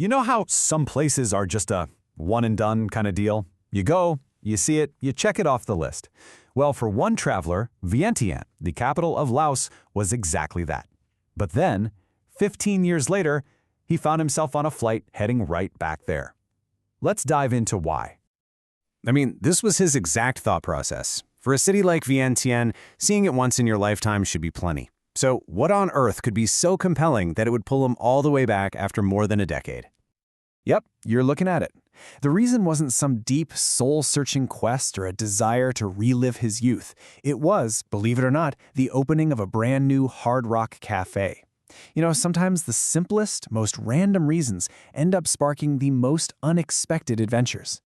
You know how some places are just a one-and-done kind of deal? You go, you see it, you check it off the list. Well, for one traveler, Vientiane, the capital of Laos, was exactly that. But then, 15 years later, he found himself on a flight heading right back there. Let's dive into why. I mean, this was his exact thought process. For a city like Vientiane, seeing it once in your lifetime should be plenty. So what on earth could be so compelling that it would pull him all the way back after more than a decade? Yep, you're looking at it. The reason wasn't some deep, soul-searching quest or a desire to relive his youth. It was, believe it or not, the opening of a brand new Hard Rock Cafe. You know, sometimes the simplest, most random reasons end up sparking the most unexpected adventures.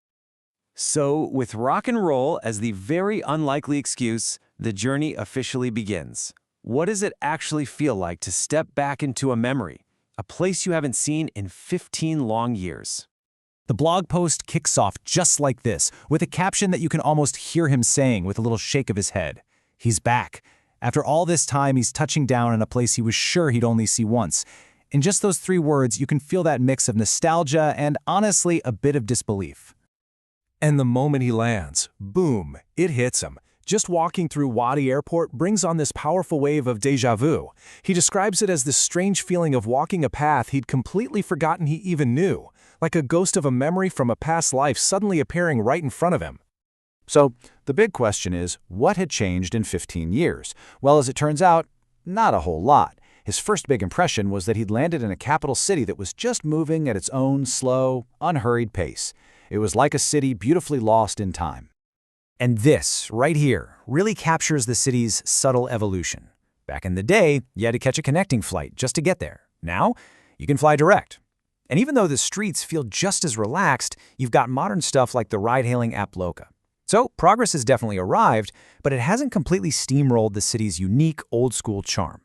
So, with rock and roll as the very unlikely excuse, the journey officially begins. What does it actually feel like to step back into a memory, a place you haven't seen in 15 long years? The blog post kicks off just like this, with a caption that you can almost hear him saying with a little shake of his head. He's back. After all this time, he's touching down in a place he was sure he'd only see once. In just those 3 words, you can feel that mix of nostalgia and, honestly, a bit of disbelief. And the moment he lands, boom, it hits him. Just walking through Wadi Airport brings on this powerful wave of déjà vu. He describes it as this strange feeling of walking a path he'd completely forgotten he even knew, like a ghost of a memory from a past life suddenly appearing right in front of him. So, the big question is, what had changed in 15 years? Well, as it turns out, not a whole lot. His first big impression was that he'd landed in a capital city that was just moving at its own slow, unhurried pace. It was like a city beautifully lost in time. And this, right here, really captures the city's subtle evolution. Back in the day, you had to catch a connecting flight just to get there. Now, you can fly direct. And even though the streets feel just as relaxed, you've got modern stuff like the ride-hailing app Loca. So, progress has definitely arrived, but it hasn't completely steamrolled the city's unique, old-school charm.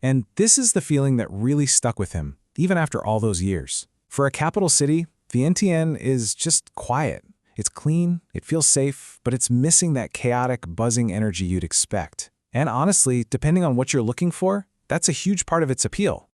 And this is the feeling that really stuck with him, even after all those years. For a capital city, Vientiane is just quiet. It's clean, it feels safe, but it's missing that chaotic, buzzing energy you'd expect. And honestly, depending on what you're looking for, that's a huge part of its appeal.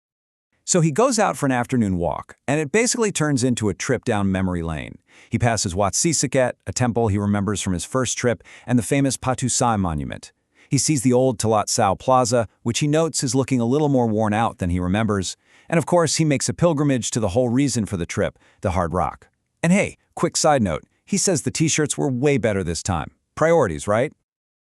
So he goes out for an afternoon walk, and it basically turns into a trip down memory lane. He passes Wat Sisaket, a temple he remembers from his first trip, and the famous Patu Sai monument. He sees the old Talat Sao Plaza, which he notes is looking a little more worn out than he remembers. And of course, he makes a pilgrimage to the whole reason for the trip, the Hard Rock. And hey, quick side note, he says the t-shirts were way better this time. Priorities, right?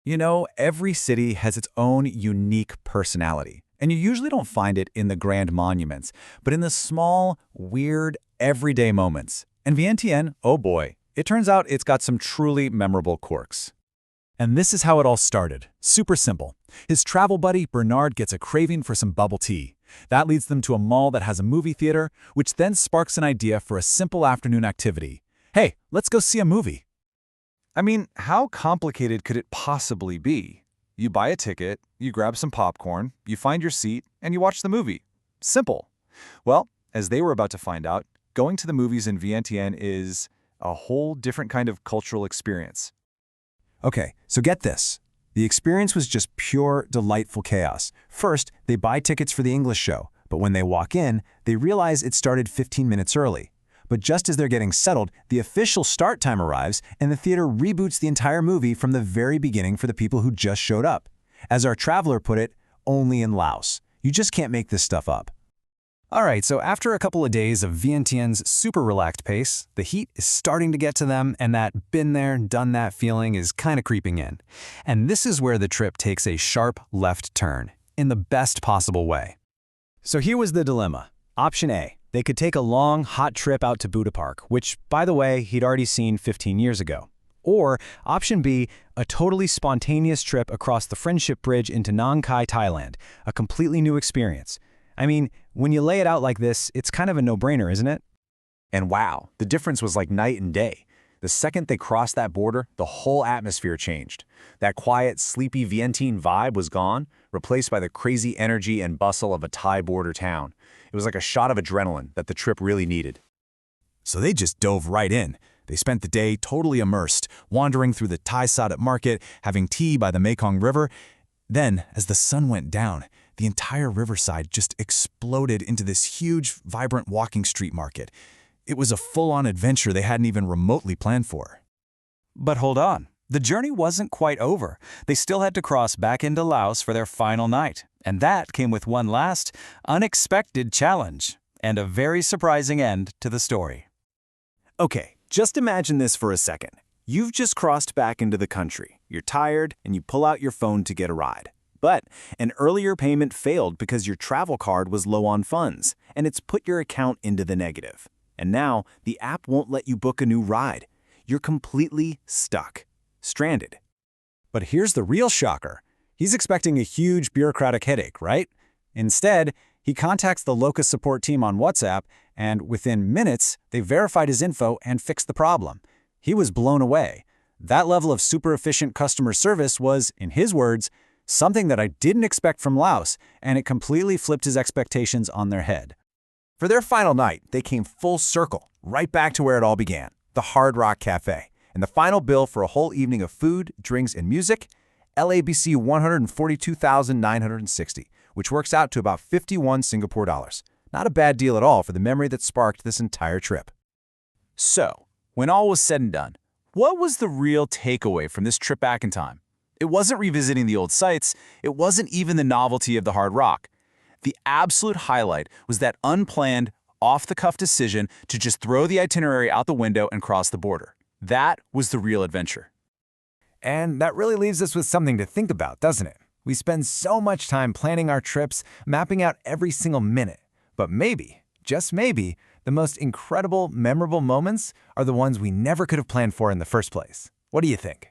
You know, every city has its own unique personality. And you usually don't find it in the grand monuments, but in the small, weird, everyday moments. And Vientiane, oh boy, it turns out it's got some truly memorable quirks. And this is how it all started. Super simple. His travel buddy, Bernard, gets a craving for some bubble tea. That leads them to a mall that has a movie theater, which then sparks an idea for a simple afternoon activity. Hey, let's go see a movie. I mean, how complicated could it possibly be? You buy a ticket, you grab some popcorn, you find your seat, and you watch the movie. Simple. Well, as they were about to find out, going to the movies in Vientiane is a whole different kind of cultural experience. Okay, so get this. The experience was just pure, delightful chaos. First, they buy tickets for the English show, but when they walk in, they realize it started 15 minutes early. But just as they're getting settled, the official start time arrives, and the theater reboots the entire movie from the very beginning for the people who just showed up. As our traveler put it, only in Laos. You just can't make this stuff up. All right, so after a couple of days of Vientiane's super relaxed pace, the heat is starting to get to them, and that been there, done that feeling is kind of creeping in. And this is where the trip takes a sharp left turn, in the best possible way. So here was the dilemma. Option A. They could take a long, hot trip out to Buddha Park, which, by the way, he'd already seen 15 years ago. Or, option B, a totally spontaneous trip across the Friendship Bridge into Nong Khai, Thailand, a completely new experience. I mean, when you lay it out like this, it's kind of a no-brainer, isn't it? And wow, the difference was like night and day. The second they crossed that border, the whole atmosphere changed. That quiet, sleepy Vientiane vibe was gone, replaced by the crazy energy and bustle of a Thai border town. It was like a shot of adrenaline that the trip really needed. So they just dove right in. They spent the day totally immersed, wandering through the Thai Sadat market, having tea by the Mekong River. Then, as the sun went down, The entire riverside just exploded into this huge, vibrant walking street market. It was a full-on adventure they hadn't even remotely planned for. But hold on, the journey wasn't quite over. They still had to cross back into Laos for their final night, and that came with one last, unexpected challenge, and a very surprising end to the story. Okay, just imagine this for a second. You've just crossed back into the country. You're tired, and you pull out your phone to get a ride. But an earlier payment failed because your travel card was low on funds, and it's put your account into the negative. And now, the app won't let you book a new ride. You're completely stuck. Stranded. But here's the real shocker. He's expecting a huge bureaucratic headache, right? Instead, he contacts the Loca support team on WhatsApp, and within minutes, they verified his info and fixed the problem. He was blown away. That level of super efficient customer service was, in his words, something that I didn't expect from Laos, and it completely flipped his expectations on their head. For their final night, they came full circle, right back to where it all began, the Hard Rock Cafe. And the final bill for a whole evening of food, drinks, and music, LABC 142,960, which works out to about 51 Singapore dollars. Not a bad deal at all for the memory that sparked this entire trip. So, when all was said and done, what was the real takeaway from this trip back in time? It wasn't revisiting the old sites, it wasn't even the novelty of the Hard Rock. The absolute highlight was that unplanned, off-the-cuff decision to just throw the itinerary out the window and cross the border. That was the real adventure. And that really leaves us with something to think about, doesn't it? We spend so much time planning our trips, mapping out every single minute. But maybe, just maybe, the most incredible, memorable moments are the ones we never could have planned for in the first place. What do you think?